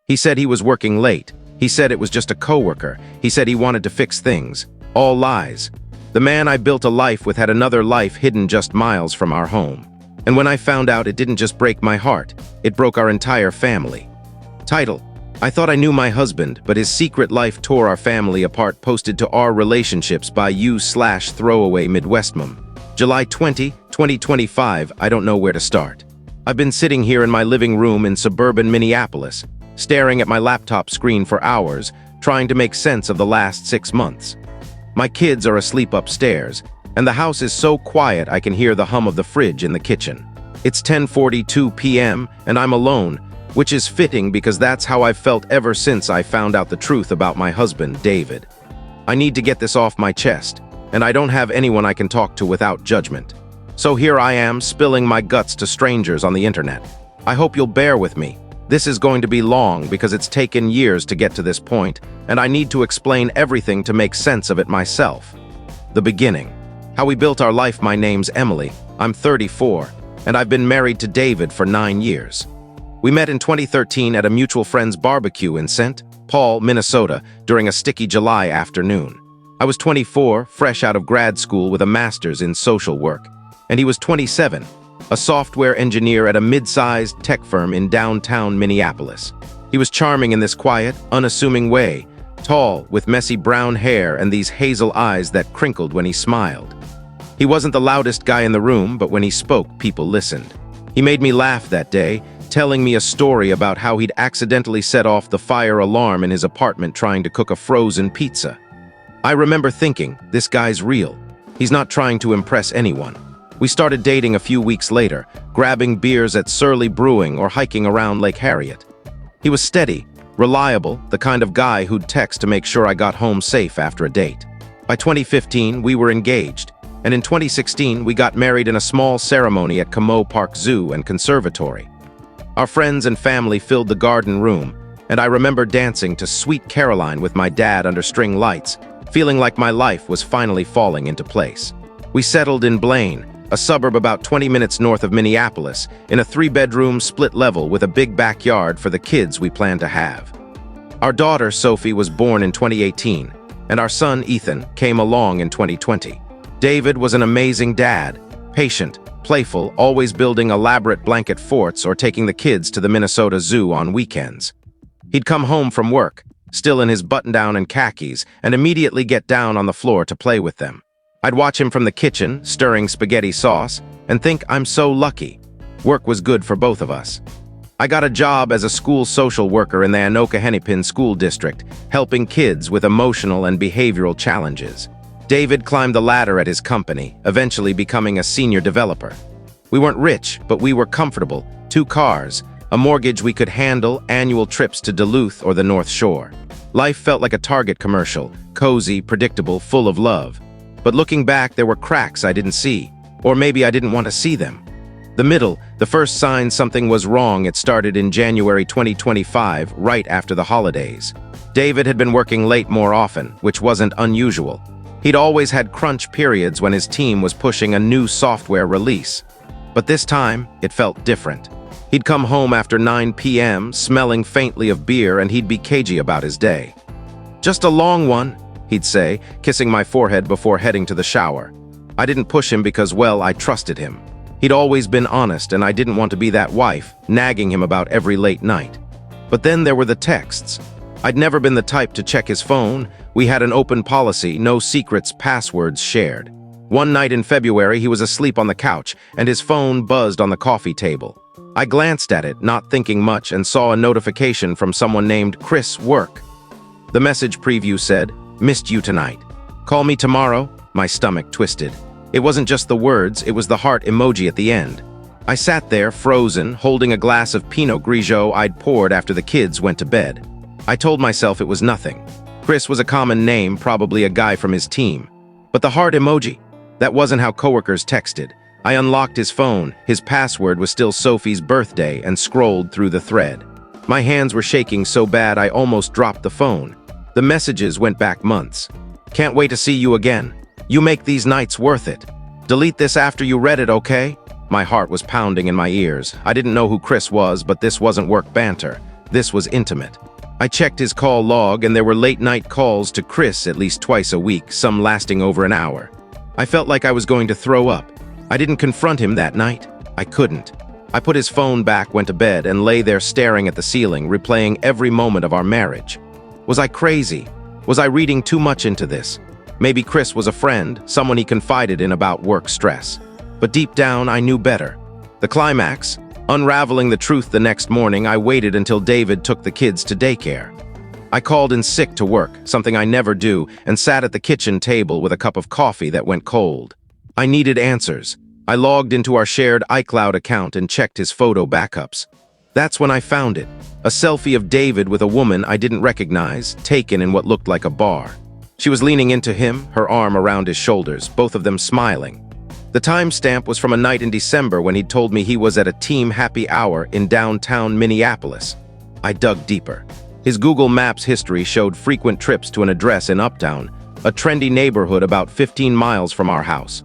He said he was working late. He said it was just a coworker. He said he wanted to fix things. All lies. The man I built a life with had another life hidden just miles from our home. And when I found out, it didn't just break my heart, it broke our entire family. Title: I thought I knew my husband, but his secret life tore our family apart. Posted to Our Relationships by u/throwaway Midwestmom. July 20, 2025. I don't know where to start. I've been sitting here in my living room in suburban Minneapolis, staring at my laptop screen for hours, trying to make sense of the last 6 months. My kids are asleep upstairs, and the house is so quiet I can hear the hum of the fridge in the kitchen. It's 10:42 p.m. and I'm alone, which is fitting because that's how I've felt ever since I found out the truth about my husband, David. I need to get this off my chest, and I don't have anyone I can talk to without judgment. So here I am, spilling my guts to strangers on the internet. I hope you'll bear with me. This is going to be long because it's taken years to get to this point, and I need to explain everything to make sense of it myself. The beginning. How we built our life. My name's Emily. I'm 34, and I've been married to David for 9 years. We met in 2013 at a mutual friend's barbecue in St. Paul, Minnesota, during a sticky July afternoon. I was 24, fresh out of grad school with a master's in social work, and he was 27, a software engineer at a mid-sized tech firm in downtown Minneapolis. He was charming in this quiet, unassuming way, tall, with messy brown hair and these hazel eyes that crinkled when he smiled. He wasn't the loudest guy in the room, but when he spoke, people listened. He made me laugh that day, telling me a story about how he'd accidentally set off the fire alarm in his apartment trying to cook a frozen pizza. I remember thinking, this guy's real. He's not trying to impress anyone. We started dating a few weeks later, grabbing beers at Surly Brewing or hiking around Lake Harriet. He was steady, reliable, the kind of guy who'd text to make sure I got home safe after a date. By 2015, we were engaged, and in 2016, we got married in a small ceremony at Como Park Zoo and Conservatory. Our friends and family filled the garden room, and I remember dancing to Sweet Caroline with my dad under string lights, feeling like my life was finally falling into place. We settled in Blaine, a suburb about 20 minutes north of Minneapolis, in a 3-bedroom split level with a big backyard for the kids we planned to have. Our daughter, Sophie, was born in 2018, and our son, Ethan, came along in 2020. David was an amazing dad, patient, playful, always building elaborate blanket forts or taking the kids to the Minnesota Zoo on weekends. He'd come home from work, still in his button-down and khakis, and immediately get down on the floor to play with them. I'd watch him from the kitchen, stirring spaghetti sauce, and think I'm so lucky. Work was good for both of us. I got a job as a school social worker in the Anoka-Hennepin School District, helping kids with emotional and behavioral challenges. David climbed the ladder at his company, eventually becoming a senior developer. We weren't rich, but we were comfortable. 2 cars, a mortgage we could handle, annual trips to Duluth or the North Shore. Life felt like a Target commercial, cozy, predictable, full of love. But looking back, there were cracks I didn't see, or maybe I didn't want to see them. The middle, the first sign something was wrong, it started in January 2025, right after the holidays. David had been working late more often, which wasn't unusual. He'd always had crunch periods when his team was pushing a new software release. But this time, it felt different. He'd come home after 9 p.m., smelling faintly of beer, and he'd be cagey about his day. "Just a long one," he'd say, kissing my forehead before heading to the shower. I didn't push him because, well, I trusted him. He'd always been honest, and I didn't want to be that wife, nagging him about every late night. But then there were the texts. I'd never been the type to check his phone. We had an open policy, no secrets, passwords shared. One night in February, he was asleep on the couch, and his phone buzzed on the coffee table. I glanced at it, not thinking much, and saw a notification from someone named Chris Work. The message preview said, "Missed you tonight. Call me tomorrow." My stomach twisted. It wasn't just the words, it was the heart emoji at the end. I sat there, frozen, holding a glass of Pinot Grigio I'd poured after the kids went to bed. I told myself it was nothing. Chris was a common name, probably a guy from his team. But the heart emoji, that wasn't how coworkers texted. I unlocked his phone. His password was still Sophie's birthday, and scrolled through the thread. My hands were shaking so bad I almost dropped the phone. The messages went back months. "Can't wait to see you again. You make these nights worth it. Delete this after you read it, okay?" My heart was pounding in my ears. I didn't know who Chris was, but this wasn't work banter. This was intimate. I checked his call log, and there were late-night calls to Chris at least twice a week, some lasting over an hour. I felt like I was going to throw up. I didn't confront him that night. I couldn't. I put his phone back, went to bed, and lay there staring at the ceiling, replaying every moment of our marriage. Was I crazy? Was I reading too much into this? Maybe Chris was a friend, someone he confided in about work stress. But deep down, I knew better. The climax? Unraveling the truth the next morning, I waited until David took the kids to daycare. I called in sick to work, something I never do, and sat at the kitchen table with a cup of coffee that went cold. I needed answers. I logged into our shared iCloud account and checked his photo backups. That's when I found it. A selfie of David with a woman I didn't recognize, taken in what looked like a bar. She was leaning into him, her arm around his shoulders, both of them smiling. The timestamp was from a night in December when he'd told me he was at a team happy hour in downtown Minneapolis. I dug deeper. His Google Maps history showed frequent trips to an address in Uptown, a trendy neighborhood about 15 miles from our house.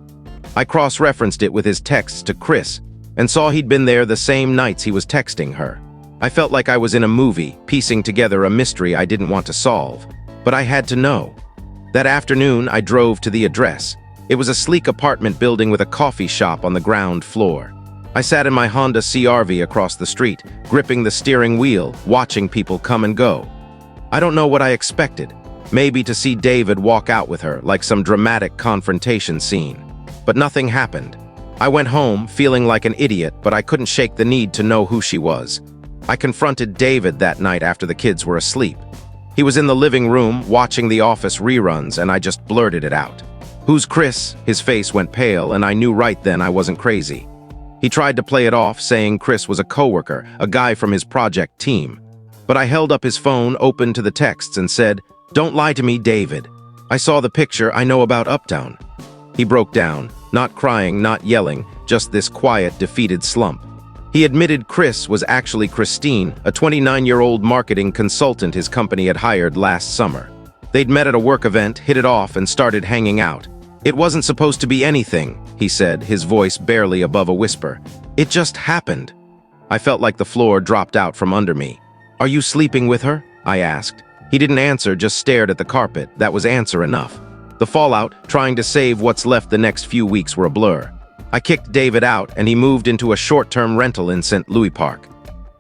I cross-referenced it with his texts to Chris and saw he'd been there the same nights he was texting her. I felt like I was in a movie, piecing together a mystery I didn't want to solve, but I had to know. That afternoon, I drove to the address. It was a sleek apartment building with a coffee shop on the ground floor. I sat in my Honda CR-V across the street, gripping the steering wheel, watching people come and go. I don't know what I expected. Maybe to see David walk out with her, like some dramatic confrontation scene. But nothing happened. I went home, feeling like an idiot, but I couldn't shake the need to know who she was. I confronted David that night after the kids were asleep. He was in the living room, watching The Office reruns, and I just blurted it out. "Who's Chris?" His face went pale, and I knew right then I wasn't crazy. He tried to play it off, saying Chris was a coworker, a guy from his project team. But I held up his phone, opened to the texts, and said, "Don't lie to me, David. I saw the picture, I know about Uptown." He broke down, not crying, not yelling, just this quiet, defeated slump. He admitted Chris was actually Christine, a 29-year-old marketing consultant his company had hired last summer. They'd met at a work event, hit it off, and started hanging out. "It wasn't supposed to be anything," he said, his voice barely above a whisper. "It just happened." I felt like the floor dropped out from under me. "Are you sleeping with her?" I asked. He didn't answer, just stared at the carpet. That was answer enough. The fallout, trying to save what's left the next few weeks, were a blur. I kicked David out, and he moved into a short-term rental in St. Louis Park.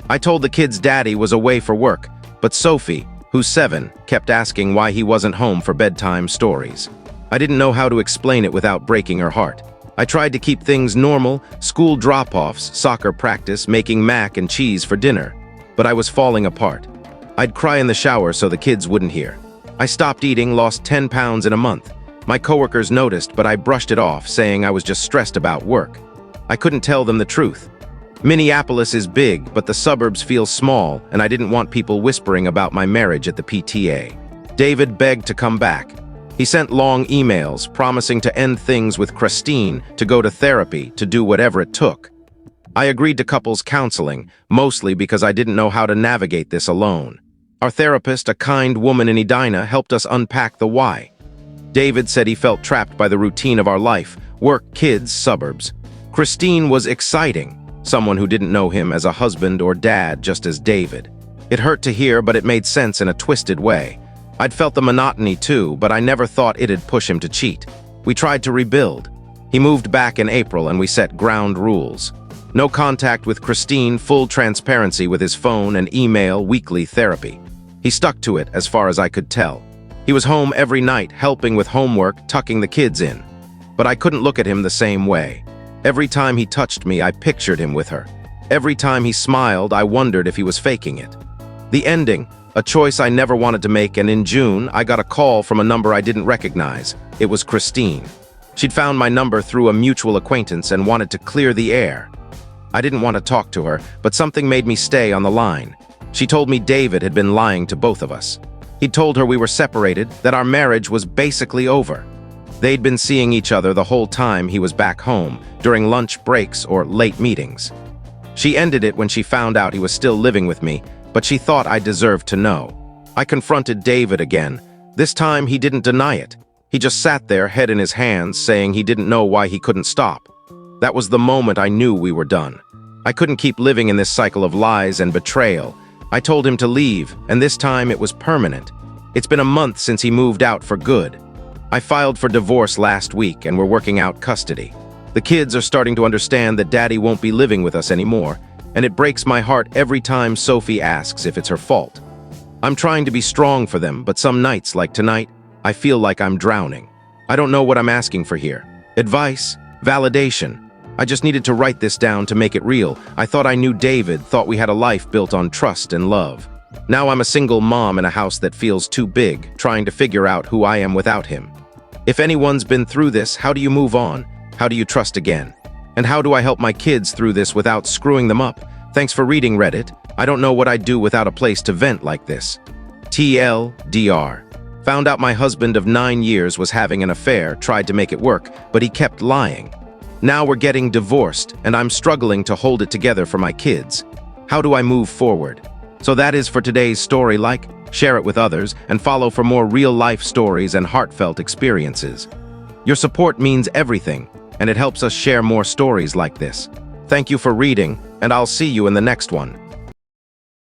I told the kids' daddy was away for work, but Sophie, who's 7, kept asking why he wasn't home for bedtime stories. I didn't know how to explain it without breaking her heart. I tried to keep things normal, school drop-offs, soccer practice, making mac and cheese for dinner. But I was falling apart. I'd cry in the shower so the kids wouldn't hear. I stopped eating, lost 10 pounds in a month. My coworkers noticed, but I brushed it off, saying I was just stressed about work. I couldn't tell them the truth. Minneapolis is big, but the suburbs feel small, and I didn't want people whispering about my marriage at the PTA. David begged to come back. He sent long emails, promising to end things with Christine, to go to therapy, to do whatever it took. I agreed to couples counseling, mostly because I didn't know how to navigate this alone. Our therapist, a kind woman in Edina, helped us unpack the why. David said he felt trapped by the routine of our life, work, kids, suburbs. Christine was exciting, someone who didn't know him as a husband or dad, just as David. It hurt to hear, but it made sense in a twisted way. I'd felt the monotony too, but I never thought it'd push him to cheat. We tried to rebuild. He moved back in April, and we set ground rules. No contact with Christine, full transparency with his phone and email, weekly therapy. He stuck to it as far as I could tell. He was home every night, helping with homework, tucking the kids in. But I couldn't look at him the same way. Every time he touched me, I pictured him with her. Every time he smiled, I wondered if he was faking it. The ending, a choice I never wanted to make, and in June, I got a call from a number I didn't recognize. It was Christine. She'd found my number through a mutual acquaintance and wanted to clear the air. I didn't want to talk to her, but something made me stay on the line. She told me David had been lying to both of us. He'd told her we were separated, that our marriage was basically over. They'd been seeing each other the whole time he was back home, during lunch breaks or late meetings. She ended it when she found out he was still living with me, but she thought I deserved to know. I confronted David again. This time he didn't deny it. He just sat there, head in his hands, saying he didn't know why he couldn't stop. That was the moment I knew we were done. I couldn't keep living in this cycle of lies and betrayal. I told him to leave, and this time it was permanent. It's been a month since he moved out for good. I filed for divorce last week and we're working out custody. The kids are starting to understand that Daddy won't be living with us anymore, and it breaks my heart every time Sophie asks if it's her fault. I'm trying to be strong for them, but some nights, like tonight, I feel like I'm drowning. I don't know what I'm asking for here. Advice? Validation? I just needed to write this down to make it real. I thought I knew David, thought we had a life built on trust and love. Now I'm a single mom in a house that feels too big, trying to figure out who I am without him. If anyone's been through this, how do you move on? How do you trust again? And how do I help my kids through this without screwing them up? Thanks for reading, Reddit. I don't know what I'd do without a place to vent like this. TLDR. Found out my husband of 9 years was having an affair, tried to make it work, but he kept lying. Now we're getting divorced, and I'm struggling to hold it together for my kids. How do I move forward? So that is for today's story. Like, share it with others, and follow for more real-life stories and heartfelt experiences. Your support means everything, and it helps us share more stories like this. Thank you for reading, and I'll see you in the next one.